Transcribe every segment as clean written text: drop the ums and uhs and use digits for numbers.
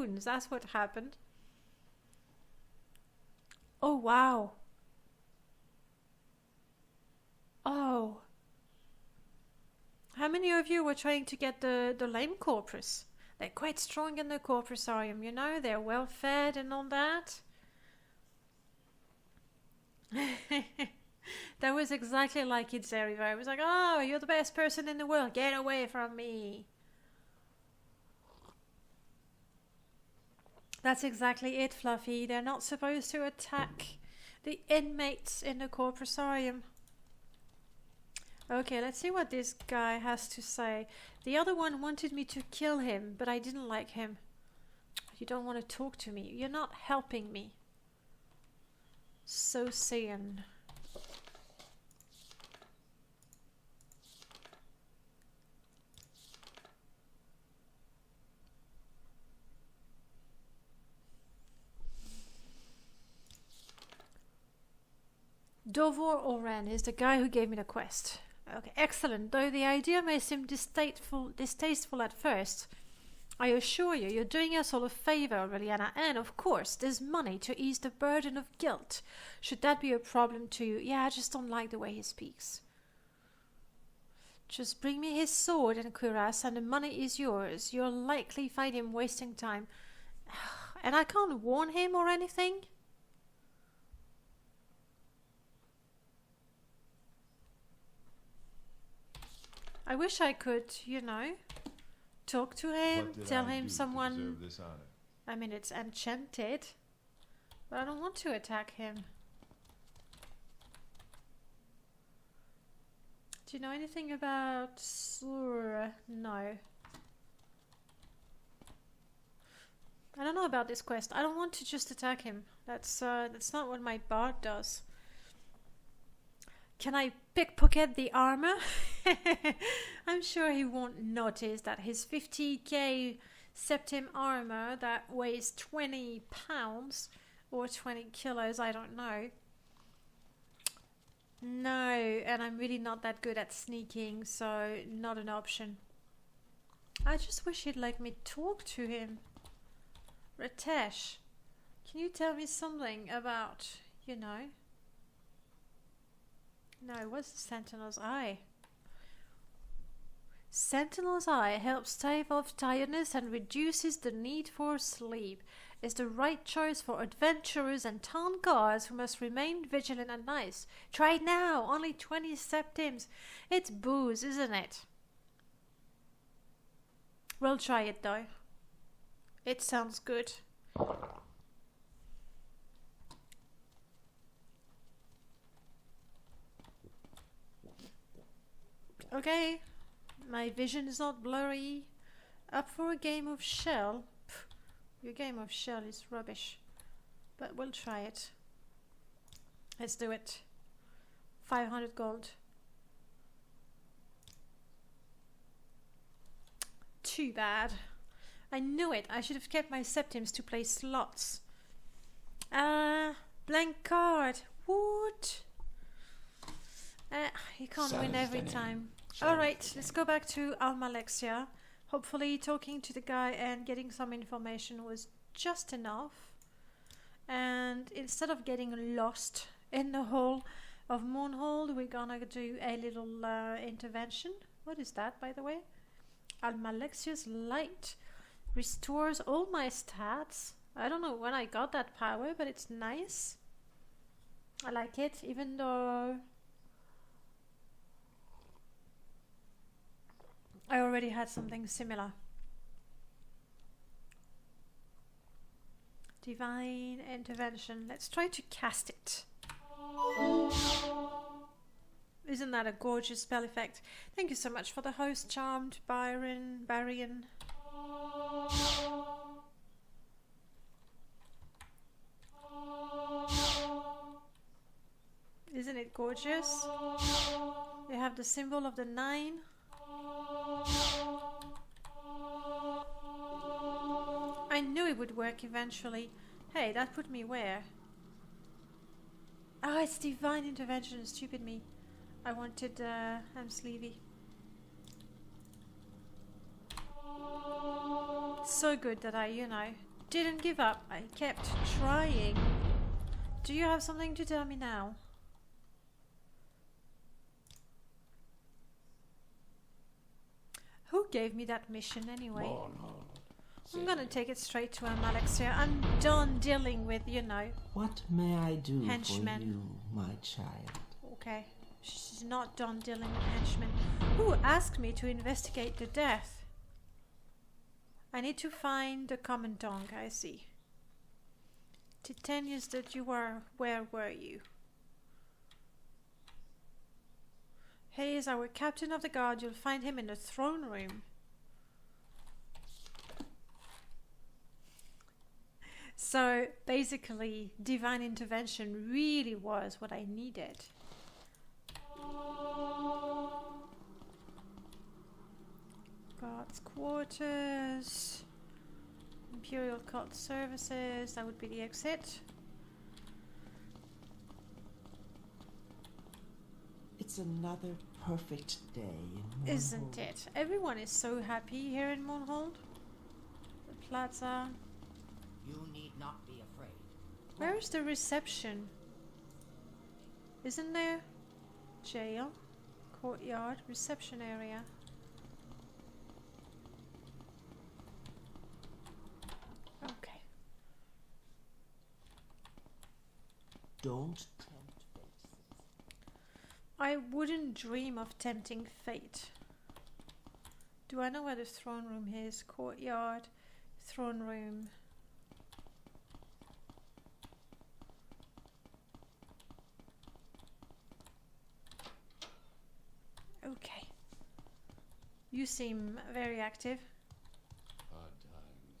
That's what happened. Oh, wow. Oh. How many of you were trying to get the lame corpus? They're quite strong in the corpusarium, you know? They're well fed and all that. That was exactly like it, Zeriva. I was like, oh, you're the best person in the world. Get away from me. That's exactly it, Fluffy. They're not supposed to attack the inmates in the corpusarium. Okay, let's see what this guy has to say. The other one wanted me to kill him, but I didn't like him. You don't want to talk to me. You're not helping me. So Saiyan. Dovor Oren is the guy who gave me the quest. Okay, excellent. Though the idea may seem distasteful at first, I assure you, you're doing us all a favor, Aureliana, and of course, there's money to ease the burden of guilt. Should that be a problem to you? Yeah, I just don't like the way he speaks. Just bring me his sword and cuirass and the money is yours. You'll likely find him wasting time. And I can't warn him or anything? I wish I could, you know, talk to him, tell him someone... This honor? I mean, it's enchanted, but I don't want to attack him. Do you know anything about Sur? No. I don't know about this quest. I don't want to just attack him. That's not what my bard does. Can I pickpocket the armor? I'm sure he won't notice that his 50k septim armor that weighs 20 pounds or 20 kilos, I don't know. No, and I'm really not that good at sneaking, so not an option. I just wish he'd let me talk to him. Ritesh, can you tell me something about, you know... No, what's the Sentinel's Eye? Sentinel's Eye helps stave off tiredness and reduces the need for sleep. It's the right choice for adventurers and town guards who must remain vigilant at night. Try it now, only 20 septims. It's booze, isn't it? We'll try it though. It sounds good. Okay, my vision is not blurry. Up for a game of Shell? Pff, your game of Shell is rubbish. But we'll try it. Let's do it. 500 gold. Too bad. I knew it. I should have kept my septims to play slots. Blank card. What? You can't win every time. Alright, let's go back to Almalexia. Hopefully talking to the guy and getting some information was just enough. And instead of getting lost in the hole of Moonhold, we're gonna do a little intervention. What is that, by the way? Almalexia's Light restores all my stats. I don't know when I got that power, but it's nice. I like it, even though I already had something similar. Divine Intervention. Let's try to cast it. Isn't that a gorgeous spell effect? Thank you so much for the host, Charmed Barian. Isn't it gorgeous? You have the symbol of the 9. I knew it would work eventually. Hey, that put me where? Oh, it's Divine Intervention. Stupid me. I wanted Sleevy. So good that I, you know, didn't give up. I kept trying. Do you have something to tell me now? Who gave me that mission anyway? I'm gonna take it straight to Almalexia. I'm done dealing with, you know, What may I do henchmen. for you, my child? Okay, she's not done dealing with henchmen. Who asked me to investigate the death? I need to find the commandant, I see. Titanius that you were, where were you? He is our captain of the guard. You'll find him in the throne room. So basically, divine intervention really was what I needed. Guards quarters, Imperial Cult Services, that would be the exit. It's another perfect day in Morrowind. Isn't it? Everyone is so happy here in Morrowind. The plaza. You need not be afraid. Where is the reception? Isn't there? Jail, courtyard, reception area. Okay. Don't tempt fate. I wouldn't dream of tempting fate. Do I know where the throne room is? Courtyard, throne room. Okay. You seem very active. Hard times.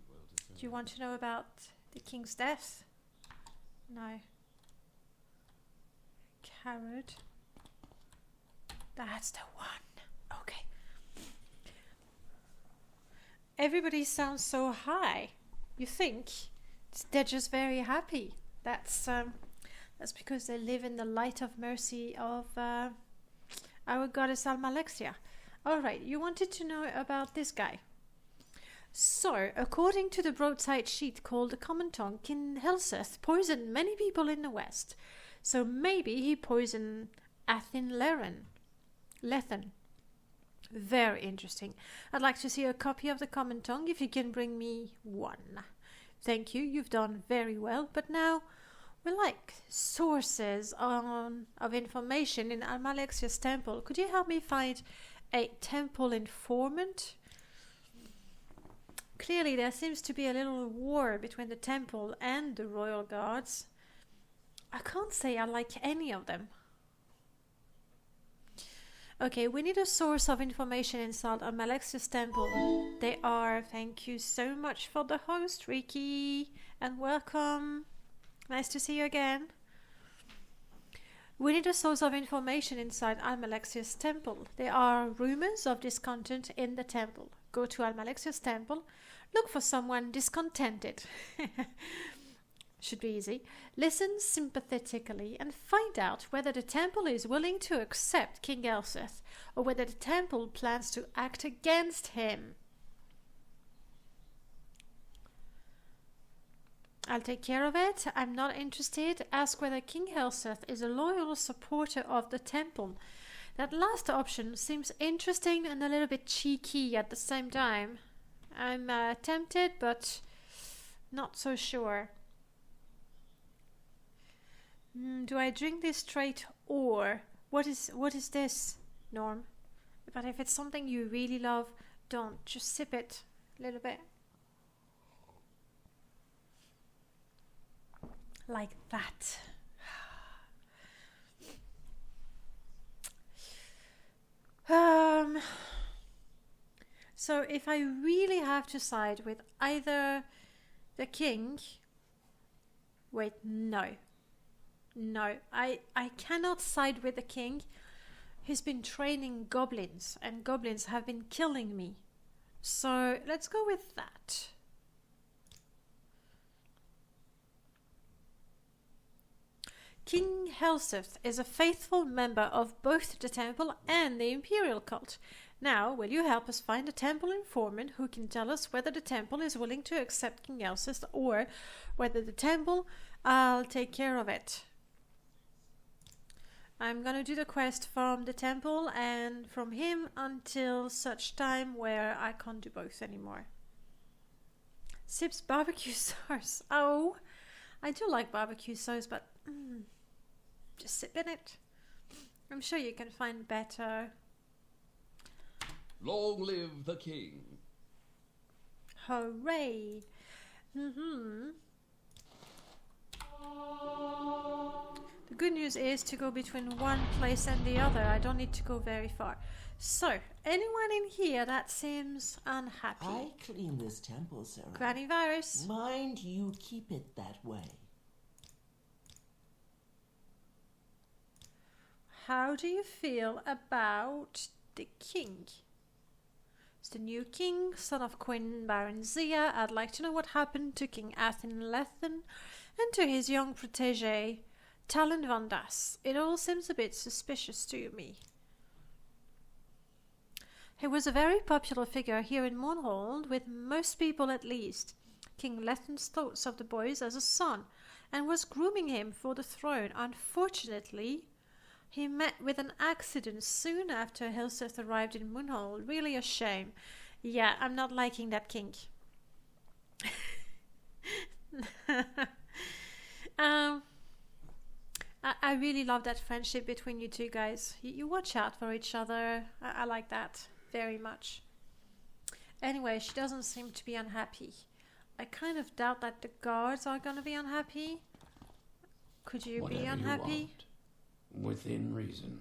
Well deserved. Do you want to know about the king's death? No. Carrot. That's the one. Okay. Everybody sounds so high. You think they're just very happy. That's because they live in the light of mercy of our goddess Almalexia. Alright, you wanted to know about this guy. So, according to the broadside sheet called the Common Tongue, King Helseth poisoned many people in the west. So maybe he poisoned Athin Lethen. Very interesting. I'd like to see a copy of the Common Tongue if you can bring me one. Thank you, you've done very well, but now we like sources of information in Almalexia's temple. Could you help me find a temple informant? Clearly there seems to be a little war between the temple and the royal guards. I can't say I like any of them. Okay, we need a source of information inside Almalexia's temple. They are, thank you so much for the host, Ricky, and welcome. Nice to see you again. We need a source of information inside Almalexia's temple. There are rumors of discontent in the temple. Go to Almalexia's temple. Look for someone discontented. Should be easy. Listen sympathetically and find out whether the temple is willing to accept King Helseth or whether the temple plans to act against him. I'll take care of it. I'm not interested. Ask whether King Helseth is a loyal supporter of the temple. That last option seems interesting and a little bit cheeky at the same time. I'm tempted, but not so sure. Do I drink this straight or what is this, Norm? But if it's something you really love, don't. Just sip it a little bit. Like that. So if I really have to side with either the king... Wait, no. No, I cannot side with the king. He's been training goblins, and goblins have been killing me. So let's go with that. King Helseth is a faithful member of both the temple and the imperial cult. Now, will you help us find a temple informant who can tell us whether the temple is willing to accept King Elsis or whether the temple, I'll take care of it. I'm gonna do the quest from the temple and from him until such time where I can't do both anymore. Sips barbecue sauce. Oh, I do like barbecue sauce, but just sip in it. I'm sure you can find better. Long live the king. Hooray! The good news is to go between one place and the other. I don't need to go very far. So, anyone in here that seems unhappy? I clean this temple, Sarah. Granny Virus. Mind you keep it that way. How do you feel about the king? It's the new king, son of Queen Baronzia. I'd like to know what happened to King Athen Lethen and to his young protege, Talon Vandas. It all seems a bit suspicious to me. He was a very popular figure here in Mournhold, with most people at least. King Lethen's thoughts of the boys as a son, and was grooming him for the throne. Unfortunately, he met with an accident soon after Hilseth arrived in Mournhold. Really a shame. Yeah, I'm not liking that king. I really love that friendship between you two guys. You watch out for each other. I like that very much. Anyway, she doesn't seem to be unhappy. I kind of doubt that the guards are going to be unhappy. Could you be unhappy? You want, within reason.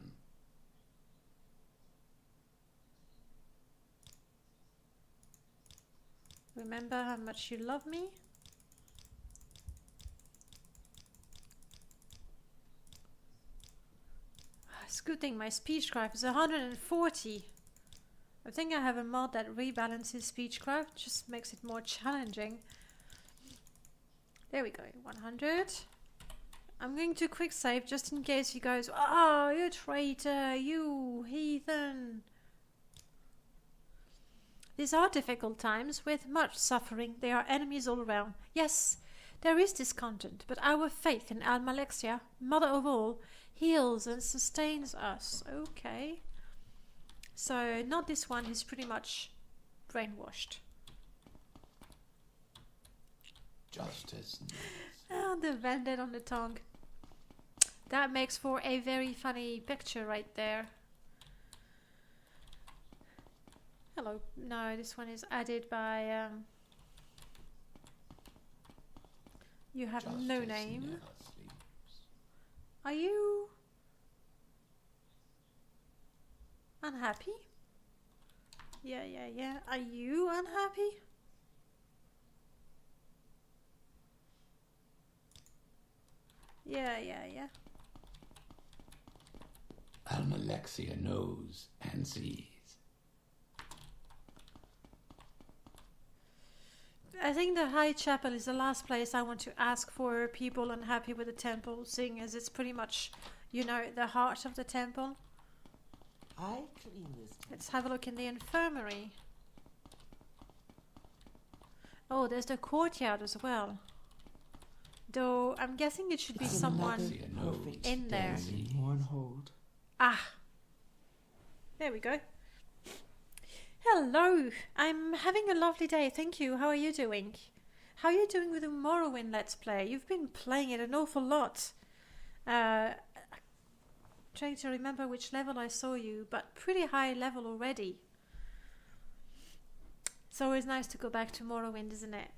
Remember how much you love me? It's a good thing my speechcraft is 140. I think I have a mod that rebalances speechcraft, just makes it more challenging. There we go, 100. I'm going to quick save just in case you guys, oh, you traitor, you heathen. These are difficult times with much suffering. There are enemies all around. Yes, there is discontent, but our faith in Almalexia, mother of all, heals and sustains us. Okay. So, not this one, he's pretty much brainwashed. Justice. Ah, the bandit on the tongue. That makes for a very funny picture right there. Hello. No, this one is added by... you have Justice no name. never sleeps. Are you... unhappy? Yeah. Are you unhappy? Yeah. Almalexia knows and sees. I think the High Chapel is the last place I want to ask for people unhappy with the temple, seeing as it's pretty much, you know, the heart of the temple. I clean this temple. Let's have a look in the infirmary. Oh, there's the courtyard as well. Though, I'm guessing it should be It's someone another perfect in there. day in Mournhold. Ah! There we go. Hello! I'm having a lovely day, thank you. How are you doing? How are you doing with the Morrowind Let's Play? You've been playing it an awful lot. Trying to remember which level I saw you, but pretty high level already. It's always nice to go back to Morrowind, isn't it?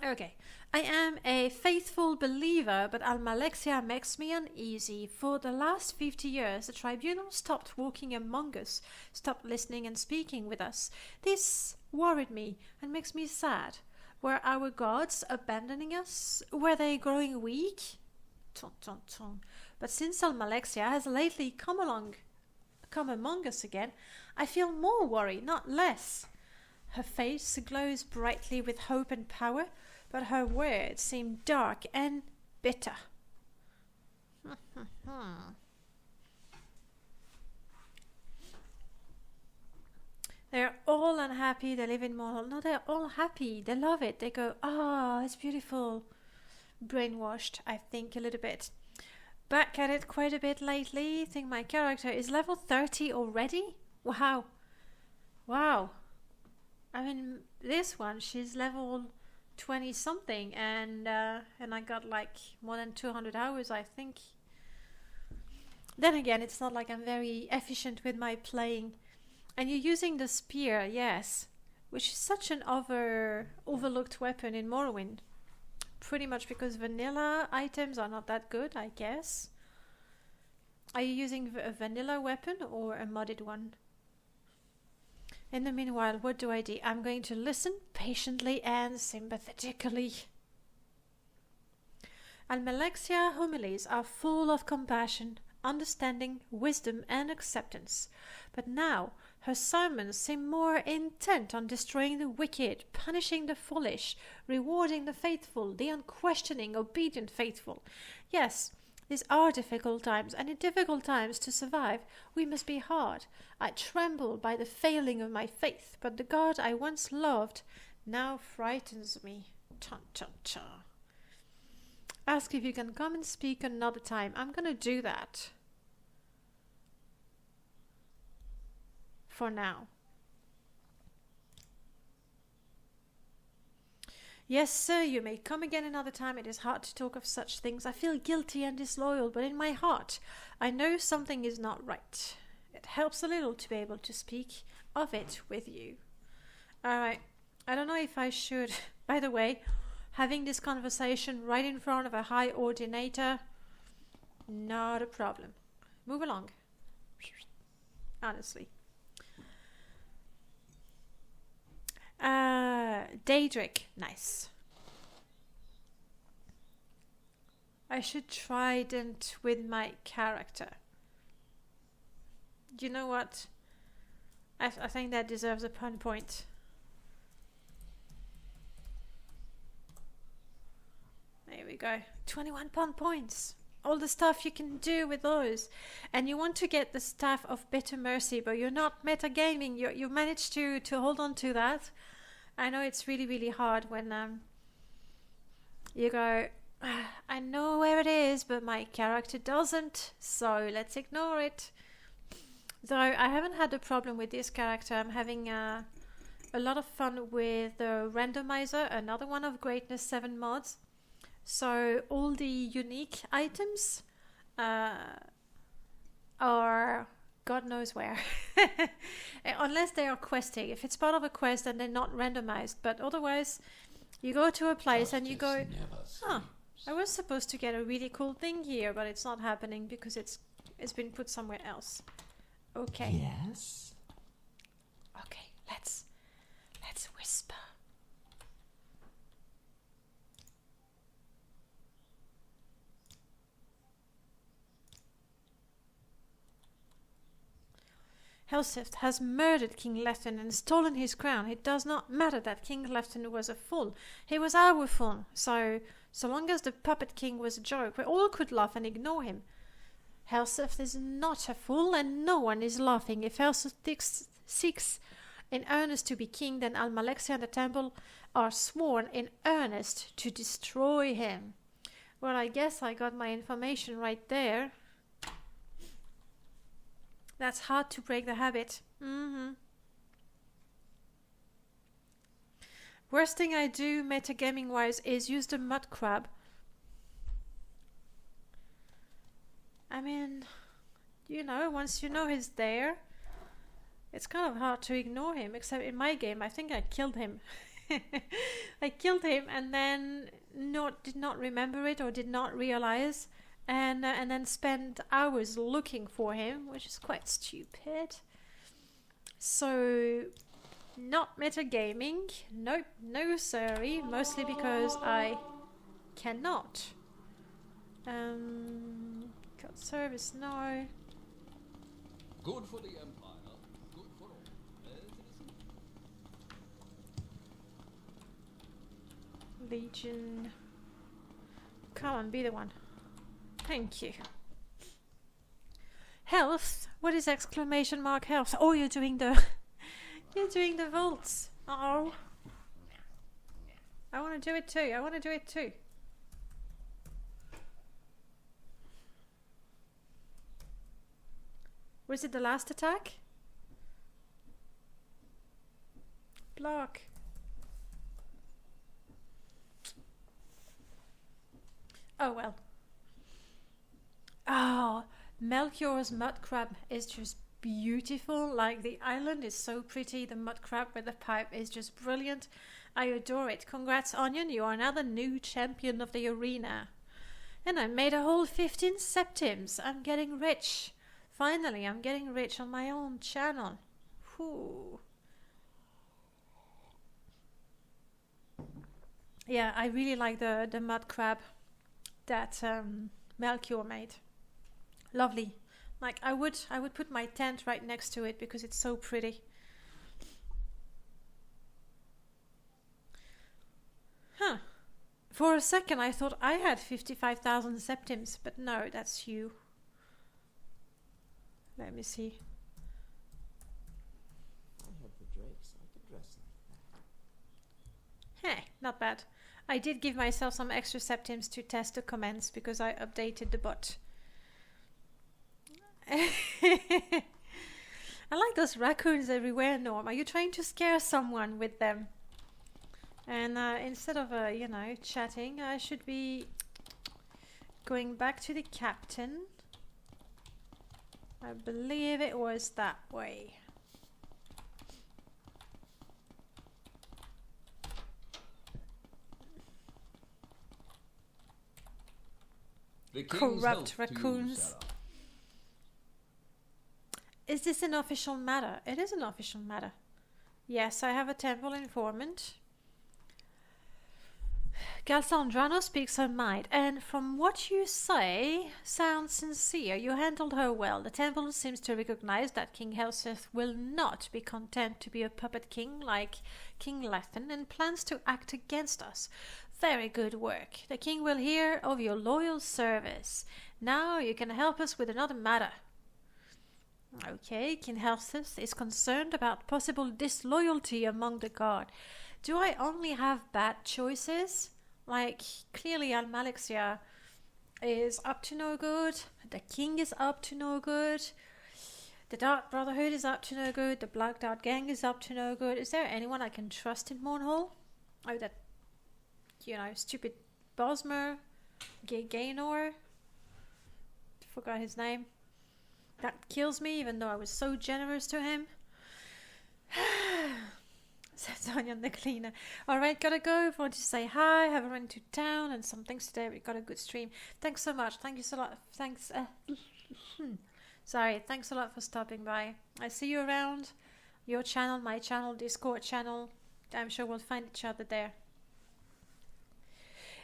Okay, I am a faithful believer, but Almalexia makes me uneasy. For the last 50 years, the tribunal stopped walking among us, stopped listening and speaking with us. This worried me and makes me sad. Were our gods abandoning us? Were they growing weak? But since Almalexia has lately come among us again, I feel more worry, not less. Her face glows brightly with hope and power, but her words seem dark and bitter. happy, they live in Morrowind. No, they're all happy. They love it. They go, it's beautiful. Brainwashed, I think, a little bit. Back at it quite a bit lately. I think my character is level 30 already. Wow. Wow. I mean, this one, she's level 20 something, and I got like more than 200 hours, I think. Then again, it's not like I'm very efficient with my playing. And you're using the spear, yes, which is such an overlooked weapon in Morrowind. Pretty much because vanilla items are not that good, I guess. Are you using a vanilla weapon or a modded one? In the meanwhile, what do? I'm going to listen patiently and sympathetically. Almalexia homilies are full of compassion, understanding, wisdom, and acceptance. But now her sermons seem more intent on destroying the wicked, punishing the foolish, rewarding the faithful, the unquestioning, obedient faithful. Yes, these are difficult times, and in difficult times to survive, we must be hard. I tremble by the failing of my faith, but the God I once loved now frightens me. Cha cha cha. Ask if you can come and speak another time. I'm gonna do that. For now. Yes, sir, you may come again another time. It is hard to talk of such things. I feel guilty and disloyal, but in my heart, I know something is not right. It helps a little to be able to speak of it with you. Alright, I don't know if I should... By the way, having this conversation right in front of a high ordinator, not a problem. Move along. Honestly. Daedric, nice. I should trident with my character. You know what? I think that deserves a pun point. There we go. 21 pun points. All the stuff you can do with those. And you want to get the Staff of Bitter Mercy, but you're not metagaming. You managed to hold on to that. I know it's really, really hard when you go, I know where it is, but my character doesn't, so let's ignore it. Though I haven't had a problem with this character. I'm having a lot of fun with the randomizer, another one of Greatness 7 mods. So all the unique items are God knows where. Unless they are questing. If it's part of a quest, then they're not randomized. But otherwise, you go to a place and you go, I was supposed to get a really cool thing here, but it's not happening because it's been put somewhere else. Okay. Yes? Okay, let's whisper. Helseth has murdered King Lethen and stolen his crown. It does not matter that King Lethen was a fool. He was our fool. So long as the puppet king was a joke, we all could laugh and ignore him. Helseth is not a fool, and no one is laughing. If Helseth seeks in earnest to be king, then Almalexia and the temple are sworn in earnest to destroy him. Well, I guess I got my information right there. That's hard to break the habit. Worst thing I do metagaming wise is use the mud crab. I mean, once you know he's there, it's kind of hard to ignore him, except in my game I think I killed him. I killed him and then did not remember it or did not realize. And then spend hours looking for him, which is quite stupid. So, not metagaming. Nope, no sorry. Mostly because I cannot. Got service, no. Good for the Empire. Good for all. Legion. Come on, be the one. Thank you. Health? What is exclamation mark health? Oh, you're doing the You're doing the vaults. Oh. I want to do it too. I want to do it too. Was it the last attack? Block. Oh well. Oh, Melchior's mud crab is just beautiful. Like, the island is so pretty. The mud crab with the pipe is just brilliant. I adore it. Congrats, Onion. You are now the new champion of the arena. And I made a whole 15 septims. I'm getting rich. Finally, I'm getting rich on my own channel. Whew. Yeah, I really like the mud crab that Melchior made. Lovely. Like, I would put my tent right next to it because it's so pretty. Huh. For a second I thought I had 55,000 septims, but no, that's you. Let me see. I have the drakes. I could dress like that. Heh, not bad. I did give myself some extra septims to test the comments because I updated the bot. I like those raccoons everywhere, Norm. Are you trying to scare someone with them? And instead of, chatting, I should be going back to the captain. I believe it was that way. The king's Corrupt health to you, raccoons. Sarah. Is this an official matter? It is an official matter. Yes, I have a temple informant. Galsandrano speaks her mind, and from what you say, sounds sincere. You handled her well. The temple seems to recognize that King Helseth will not be content to be a puppet king like King Lethen and plans to act against us. Very good work. The king will hear of your loyal service. Now you can help us with another matter. Okay, King Helseth is concerned about possible disloyalty among the guard. Do I only have bad choices? Like, clearly Almalexia is up to no good, the king is up to no good, the Dark Brotherhood is up to no good, the Black Dart Gang is up to no good. Is there anyone I can trust in Mournhall? Oh, that, stupid Bosmer, Gaynor, forgot his name. That kills me, even though I was so generous to him. Says Onion the cleaner. Alright, gotta go. Want to say hi, have a run to town and some things today. We got a good stream. Thanks so much. Thank you so lot. Thanks. Sorry, thanks a lot for stopping by. I see you around. Your channel, my channel, Discord channel. I'm sure we'll find each other there.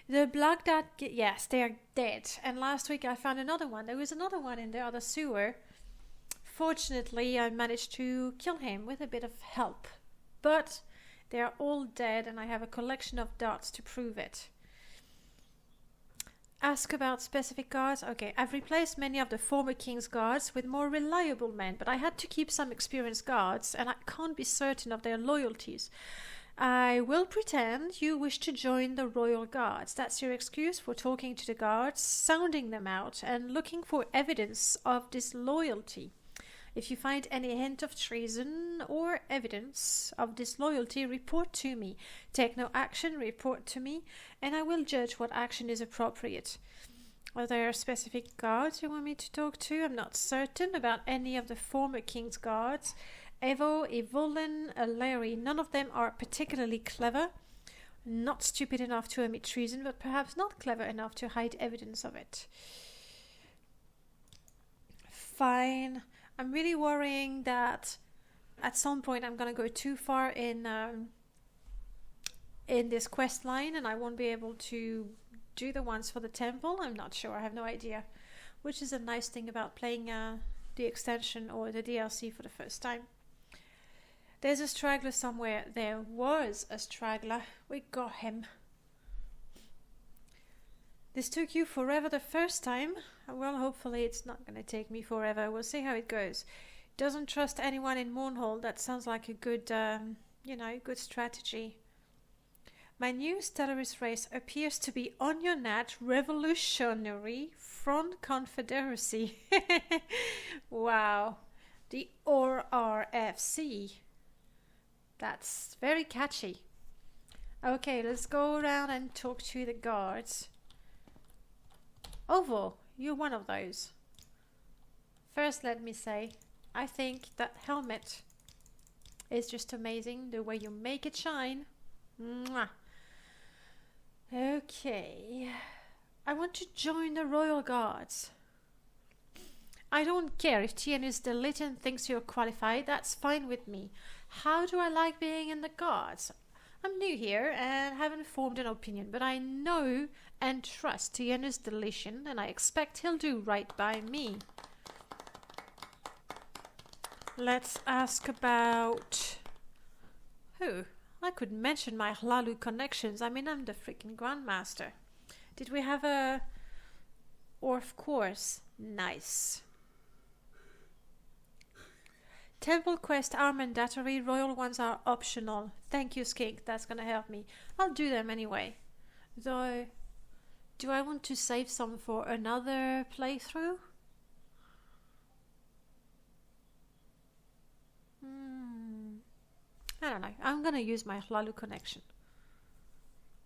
The Black Dot, yes, they are dead. And last week I found another one. There was another one in the other sewer. Fortunately, I managed to kill him with a bit of help. But they are all dead and I have a collection of darts to prove it. Ask about specific guards. Okay, I've replaced many of the former king's guards with more reliable men, but I had to keep some experienced guards and I can't be certain of their loyalties. I will pretend you wish to join the royal guards. That's your excuse for talking to the guards, sounding them out, and looking for evidence of disloyalty. If you find any hint of treason or evidence of disloyalty, report to me. Take no action, report to me, and I will judge what action is appropriate. Are there specific guards you want me to talk to? I'm not certain about any of the former king's guards. Evo, Evolin, Larry, none of them are particularly clever. Not stupid enough to omit treason, but perhaps not clever enough to hide evidence of it. Fine. I'm really worrying that at some point I'm going to go too far in this quest line and I won't be able to do the ones for the temple. I'm not sure. I have no idea. Which is a nice thing about playing the extension or the DLC for the first time. There's a straggler somewhere. There was a straggler. We got him. This took you forever the first time. Well, hopefully it's not going to take me forever. We'll see how it goes. Doesn't trust anyone in Mournhold. That sounds like a good, good strategy. My new Stellaris race appears to be on your nat Revolutionary Front Confederacy. Wow. The ORRFC. That's very catchy. Okay, let's go around and talk to the guards. Ovo, you're one of those. First, let me say, I think that helmet is just amazing. The way you make it shine. Mwah. Okay. I want to join the Royal Guards. I don't care if Tienus the Lytton thinks you're qualified. That's fine with me. How do I like being in the Guards? I'm new here and haven't formed an opinion, but I know and trust Tienus the Lytton, and I expect he'll do right by me. Let's ask about... who? I could mention my Hlalu connections. I mean, I'm the freaking Grandmaster. Did we have a... Orf course? Nice. Temple quest are mandatory. Royal ones are optional. Thank you, Skink. That's gonna help me. I'll do them anyway. Though, do I want to save some for another playthrough? I don't know. I'm gonna use my Hlalu connection.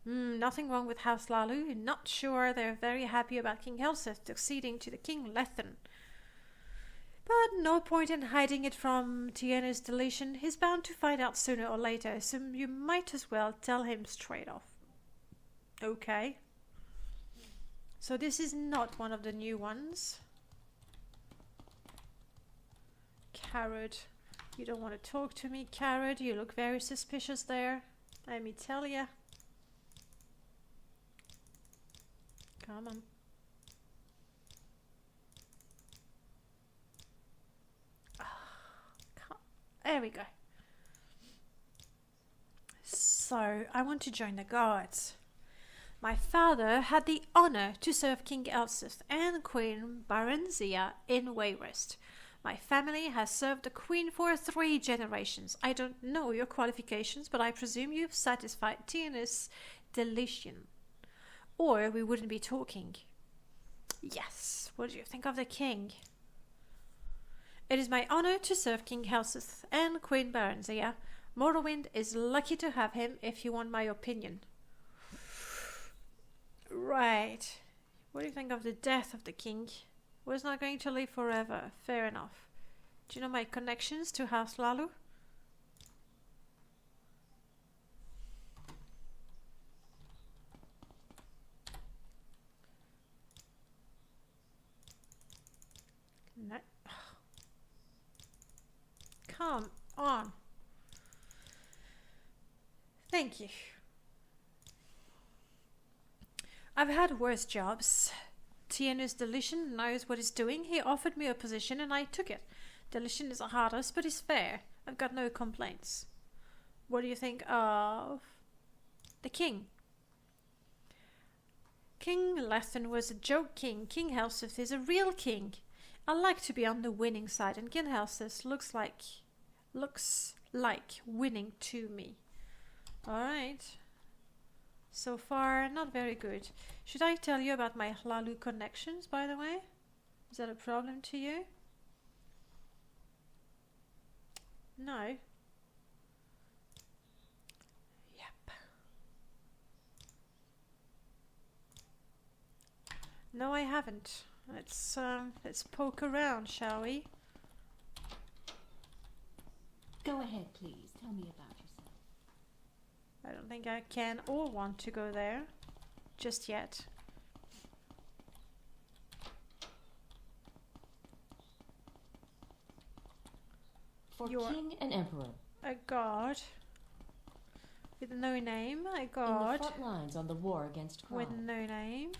Nothing wrong with House Hlalu. Not sure they're very happy about King Helseth succeeding to the King Lethen. But no point in hiding it from Tienus the Lytton. He's bound to find out sooner or later, so you might as well tell him straight off. Okay. So this is not one of the new ones. Carrot. You don't want to talk to me, Carrot. You look very suspicious there. Let me tell ya. Come on. There we go. So, I want to join the Guards. My father had the honor to serve King Elseth and Queen Barenzia in Wayrest. My family has served the Queen for 3 generations. I don't know your qualifications, but I presume you've satisfied Tienus the Lytton. Or we wouldn't be talking. Yes, what do you think of the King? It is my honor to serve King Helseth and Queen Barenzia. Morrowind is lucky to have him, if you want my opinion. Right. What do you think of the death of the king? Was not going to live forever. Fair enough. Do you know my connections to House Hlalu? No. Come on. Thank you. I've had worse jobs. Tienus the Lytton knows what he's doing. He offered me a position and I took it. The Lytton is a hard ass, but he's fair. I've got no complaints. What do you think of the king? King Lethen was a joke king. King Helseth is a real king. I like to be on the winning side, and King Helseth looks like winning to me. Alright. So far, not very good. Should I tell you about my Hlalu connections, by the way? Is that a problem to you? No. Yep. No, I haven't. Let's poke around, shall we? Go ahead, please. Tell me about yourself. I don't think I can or want to go there just yet. For You're king and emperor. a god with no name. A god In the front lines on the war against crime. with no name.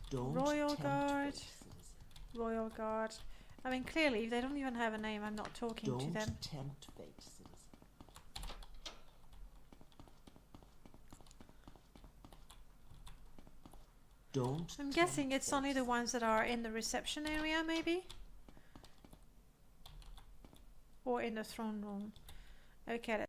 Don't Royal tempt Guard. fate, citizen. Royal Guard. I mean, clearly, if they don't even have a name, I'm not talking to Don't them. tempt fate, citizen. Don't. I'm guessing tempt it's only the fate. ones that are in the reception area, maybe? Or in the throne room. Okay.